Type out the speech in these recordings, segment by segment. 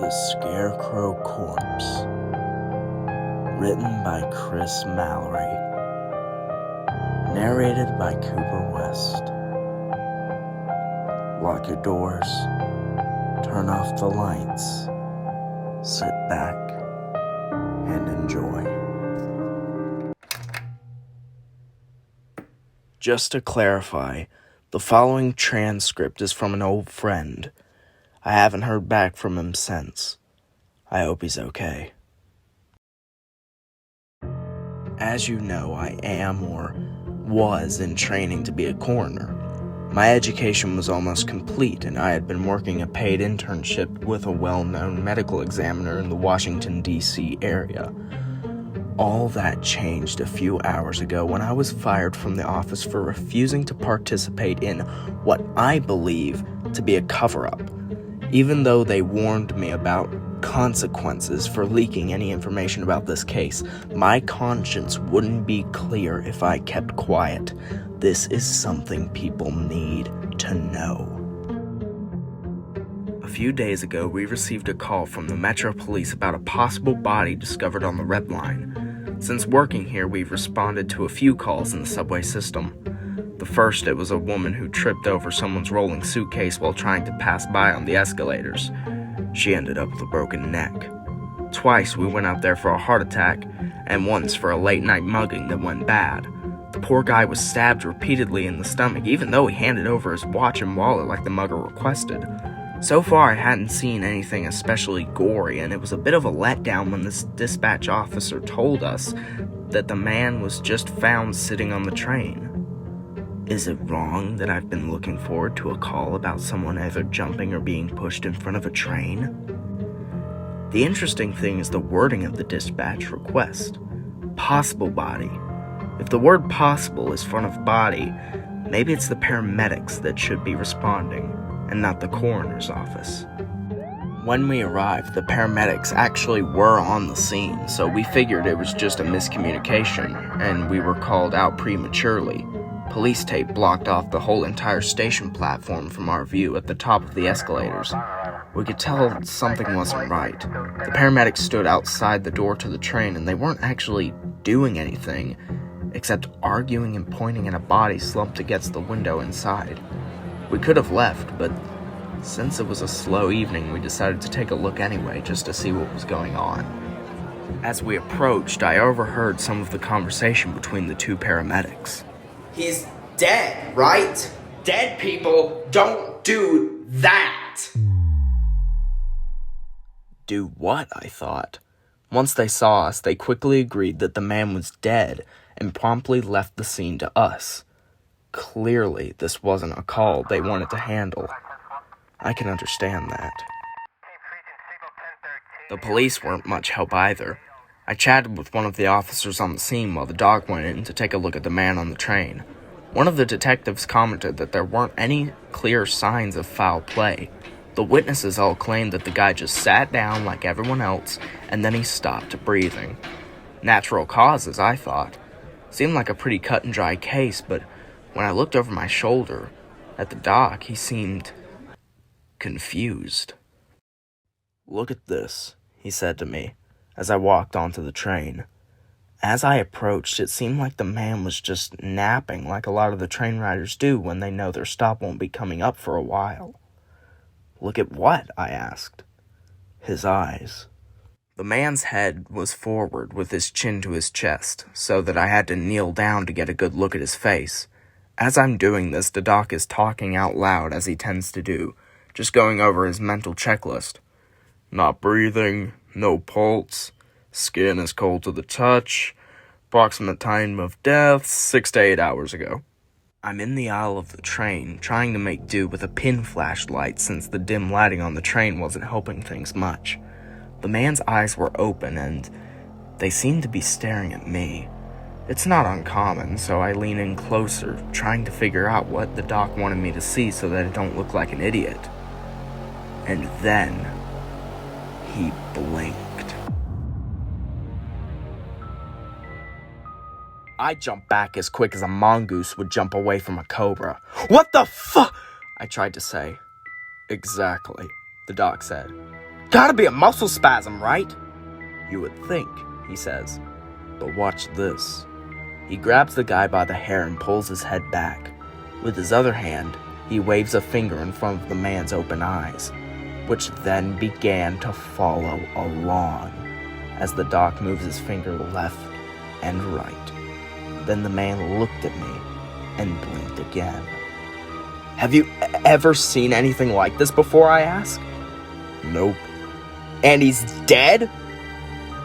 The Scarecrow Corpse. Written by Chris Mallory. Narrated by Cooper West. Lock your doors. Turn off the lights. Sit back and enjoy. Just to clarify, the following transcript is from an old friend. I haven't heard back from him since. I hope he's okay. As you know, I am or was in training to be a coroner. My education was almost complete, and I had been working a paid internship with a well-known medical examiner in the Washington, D.C. area. All that changed a few hours ago when I was fired from the office for refusing to participate in what I believe to be a cover-up, even though they warned me about consequences for leaking any information about this case. My conscience wouldn't be clear if I kept quiet. This is something people need to know. A few days ago, we received a call from the Metro Police about a possible body discovered on the Red Line. Since working here, we've responded to a few calls in the subway system. The first, it was a woman who tripped over someone's rolling suitcase while trying to pass by on the escalators. She ended up with a broken neck. Twice we went out there for a heart attack, and once for a late-night mugging that went bad. The poor guy was stabbed repeatedly in the stomach, even though he handed over his watch and wallet like the mugger requested. So far, I hadn't seen anything especially gory, and it was a bit of a letdown when this dispatch officer told us that the man was just found sitting on the train. Is it wrong that I've been looking forward to a call about someone either jumping or being pushed in front of a train? The interesting thing is the wording of the dispatch request. Possible body. If the word possible is front of body, maybe it's the paramedics that should be responding, and not the coroner's office. When we arrived, the paramedics actually were on the scene, so we figured it was just a miscommunication, and we were called out prematurely. Police tape blocked off the whole entire station platform from our view at the top of the escalators. We could tell something wasn't right. The paramedics stood outside the door to the train, and they weren't actually doing anything, except arguing and pointing at a body slumped against the window inside. We could have left, but since it was a slow evening, we decided to take a look anyway, just to see what was going on. As we approached, I overheard some of the conversation between the two paramedics. He's dead, right? Dead people don't do that. Do what? I thought. Once they saw us, they quickly agreed that the man was dead and promptly left the scene to us. Clearly, this wasn't a call they wanted to handle. I can understand that. The police weren't much help either. I chatted with one of the officers on the scene while the dog went in to take a look at the man on the train. One of the detectives commented that there weren't any clear signs of foul play. The witnesses all claimed that the guy just sat down like everyone else, and then he stopped breathing. Natural causes, I thought. Seemed like a pretty cut-and-dry case, but when I looked over my shoulder at the doc, he seemed confused. "Look at this," he said to me, as I walked onto the train. As I approached, it seemed like the man was just napping like a lot of the train riders do when they know their stop won't be coming up for a while. "Look at what?" I asked. "His eyes." The man's head was forward with his chin to his chest, so that I had to kneel down to get a good look at his face. As I'm doing this, the doc is talking out loud as he tends to do, just going over his mental checklist. Not breathing, no pulse, skin is cold to the touch, approximate time of death, 6 to 8 hours ago. I'm in the aisle of the train, trying to make do with a pin flashlight since the dim lighting on the train wasn't helping things much. The man's eyes were open and they seemed to be staring at me. It's not uncommon, so I lean in closer, trying to figure out what the doc wanted me to see so that I don't look like an idiot. And then he blinked. I jumped back as quick as a mongoose would jump away from a cobra. "What the fuck?" I tried to say. "Exactly," the doc said. Gotta be a muscle spasm, right? You would think, he says. But watch this. He grabs the guy by the hair and pulls his head back. With his other hand, he waves a finger in front of the man's open eyes, which then began to follow along as the doc moves his finger left and right. Then the man looked at me and blinked again. Have you ever seen anything like this before, I ask? Nope. And he's dead?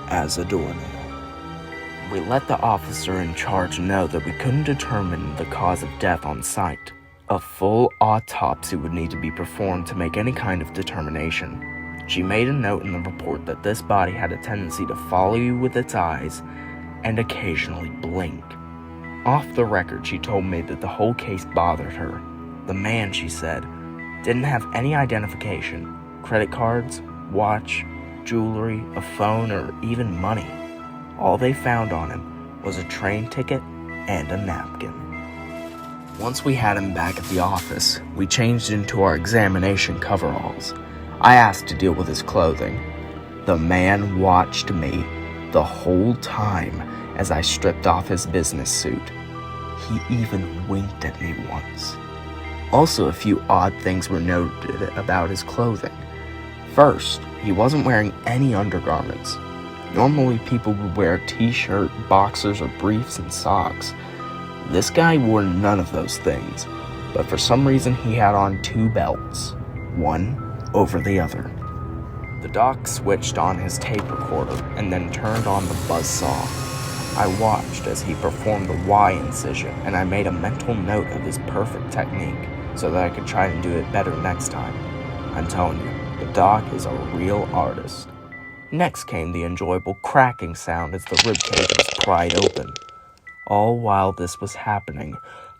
As a doornail. We let the officer in charge know that we couldn't determine the cause of death on site. A full autopsy would need to be performed to make any kind of determination. She made a note in the report that this body had a tendency to follow you with its eyes and occasionally blink. Off the record, she told me that the whole case bothered her. The man, she said, didn't have any identification, credit cards, watch, jewelry, a phone, or even money. All they found on him was a train ticket and a napkin. Once we had him back at the office, we changed into our examination coveralls. I asked to deal with his clothing. The man watched me the whole time as I stripped off his business suit. He even winked at me once. Also, a few odd things were noted about his clothing. First, he wasn't wearing any undergarments. Normally, people would wear a t-shirt, boxers, or briefs and socks. This guy wore none of those things, but for some reason he had on 2 belts, one over the other. The doc switched on his tape recorder and then turned on the buzzsaw. I watched as he performed the Y incision, and I made a mental note of his perfect technique so that I could try and do it better next time. I'm telling you, the doc is a real artist. Next came the enjoyable cracking sound as the ribcage was pried open. All while this was happening,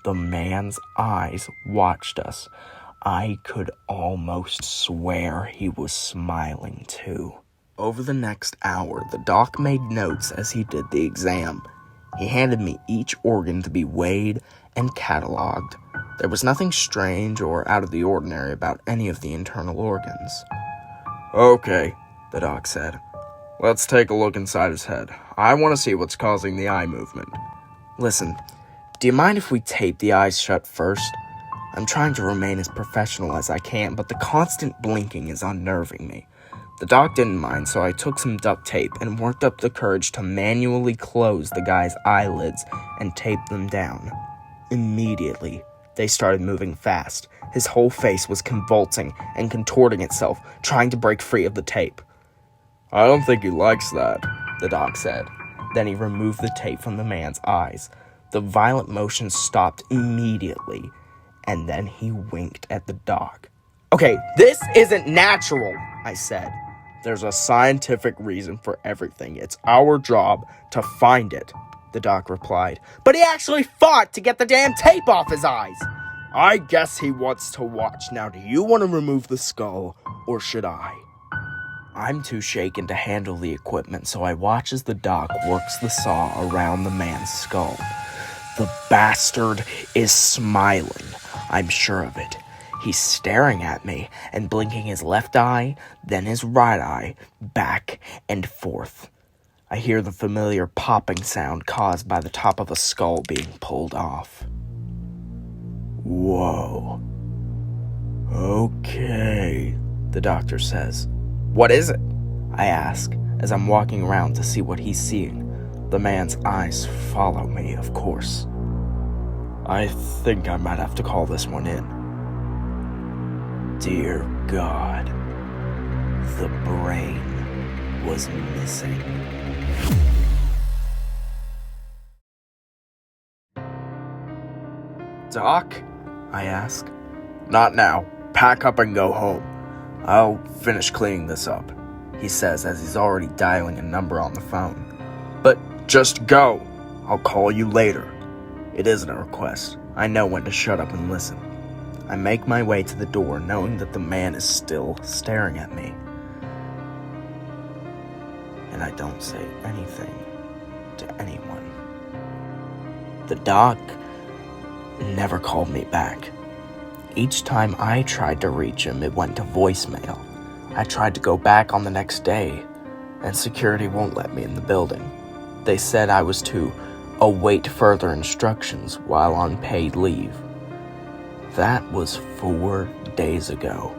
the man's eyes watched us. I could almost swear he was smiling too. Over the next hour, the doc made notes as he did the exam. He handed me each organ to be weighed and cataloged. There was nothing strange or out of the ordinary about any of the internal organs. Okay, the doc said. Let's take a look inside his head. I want to see what's causing the eye movement. Listen, do you mind if we tape the eyes shut first? I'm trying to remain as professional as I can, but the constant blinking is unnerving me. The doc didn't mind, so I took some duct tape and worked up the courage to manually close the guy's eyelids and tape them down. Immediately, they started moving fast. His whole face was convulsing and contorting itself, trying to break free of the tape. I don't think he likes that, the doc said. Then he removed the tape from the man's eyes. The violent motion stopped immediately, and then he winked at the doc. Okay, this isn't natural, I said. There's a scientific reason for everything. It's our job to find it, the doc replied. But he actually fought to get the damn tape off his eyes. I guess he wants to watch. Now, do you want to remove the skull, or should I? I'm too shaken to handle the equipment, so I watch as the doc works the saw around the man's skull. The bastard is smiling. I'm sure of it. He's staring at me and blinking his left eye, then his right eye, back and forth. I hear the familiar popping sound caused by the top of a skull being pulled off. Whoa. Okay, the doctor says. What is it? I ask as I'm walking around to see what he's seeing. The man's eyes follow me, of course. I think I might have to call this one in. Dear God, the brain was missing. Doc? I ask. Not now. Pack up and go home. I'll finish cleaning this up, he says as he's already dialing a number on the phone. But just go. I'll call you later. It isn't a request. I know when to shut up and listen. I make my way to the door, knowing that the man is still staring at me. And I don't say anything to anyone. The doc never called me back. Each time I tried to reach him, it went to voicemail. I tried to go back on the next day, and security won't let me in the building. They said I was to await further instructions while on paid leave. That was 4 days ago.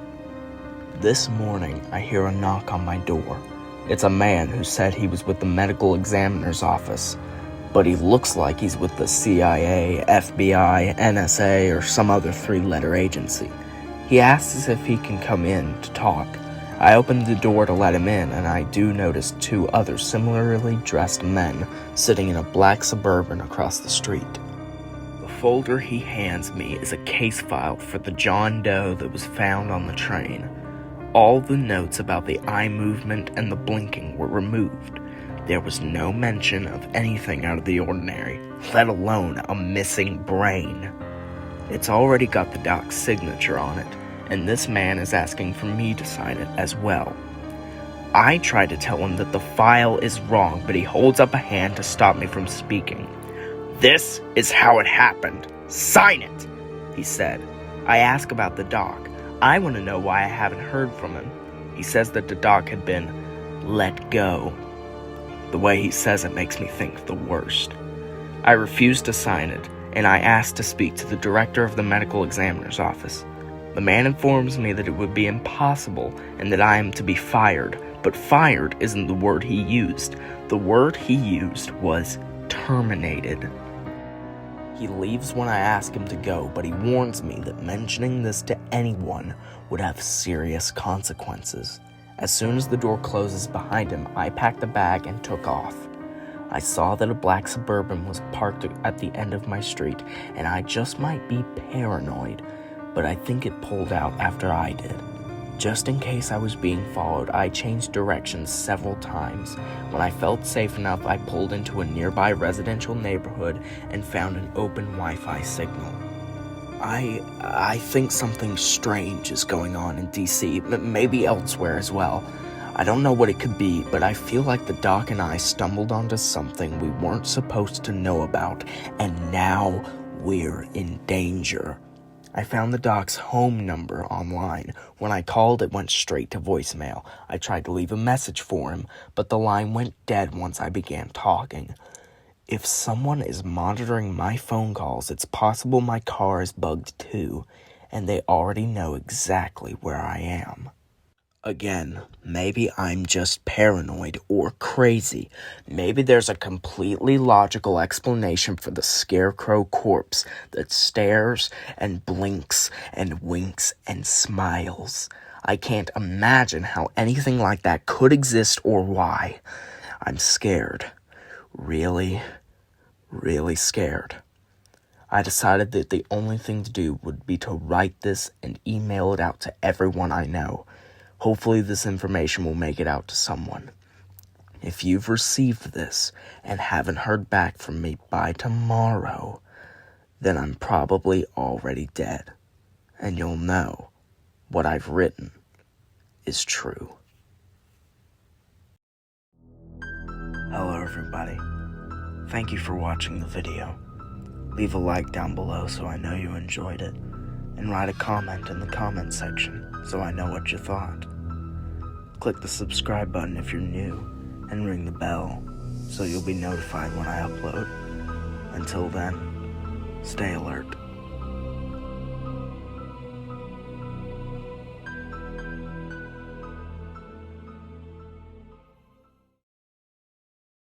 This morning, I hear a knock on my door. It's a man who said he was with the medical examiner's office, but he looks like he's with the CIA, FBI, NSA, or some other three-letter agency. He asks if he can come in to talk. I open the door to let him in, and I do notice 2 other similarly dressed men sitting in a black Suburban across the street. The folder he hands me is a case file for the John Doe that was found on the train. All the notes about the eye movement and the blinking were removed. There was no mention of anything out of the ordinary, let alone a missing brain. It's already got the doc's signature on it, and this man is asking for me to sign it as well. I try to tell him that the file is wrong, but he holds up a hand to stop me from speaking. "This is how it happened. Sign it," he said. I ask about the doc. I want to know why I haven't heard from him. He says that the doc had been let go. The way he says it makes me think the worst. I refuse to sign it, and I ask to speak to the director of the medical examiner's office. The man informs me that it would be impossible and that I am to be fired, but fired isn't the word he used. The word he used was terminated. He leaves when I ask him to go, but he warns me that mentioning this to anyone would have serious consequences. As soon as the door closes behind him, I packed the bag and took off. I saw that a black Suburban was parked at the end of my street, and I just might be paranoid, but I think it pulled out after I did. Just in case I was being followed, I changed directions several times. When I felt safe enough, I pulled into a nearby residential neighborhood and found an open Wi-Fi signal. I think something strange is going on in DC, maybe elsewhere as well. I don't know what it could be, but I feel like the doc and I stumbled onto something we weren't supposed to know about, and now we're in danger. I found the doc's home number online. When I called, it went straight to voicemail. I tried to leave a message for him, but the line went dead once I began talking. If someone is monitoring my phone calls, it's possible my car is bugged too, and they already know exactly where I am. Again, maybe I'm just paranoid or crazy. Maybe there's a completely logical explanation for the Scarecrow Corpse that stares and blinks and winks and smiles. I can't imagine how anything like that could exist or why. I'm scared. Really, really scared. I decided that the only thing to do would be to write this and email it out to everyone I know. Hopefully this information will make it out to someone. If you've received this and haven't heard back from me by tomorrow, then I'm probably already dead, and you'll know what I've written is true. Hello everybody. Thank you for watching the video. Leave a like down below so I know you enjoyed it, and write a comment in the comment section so I know what you thought. Click the subscribe button if you're new, and ring the bell so you'll be notified when I upload. Until then, stay alert.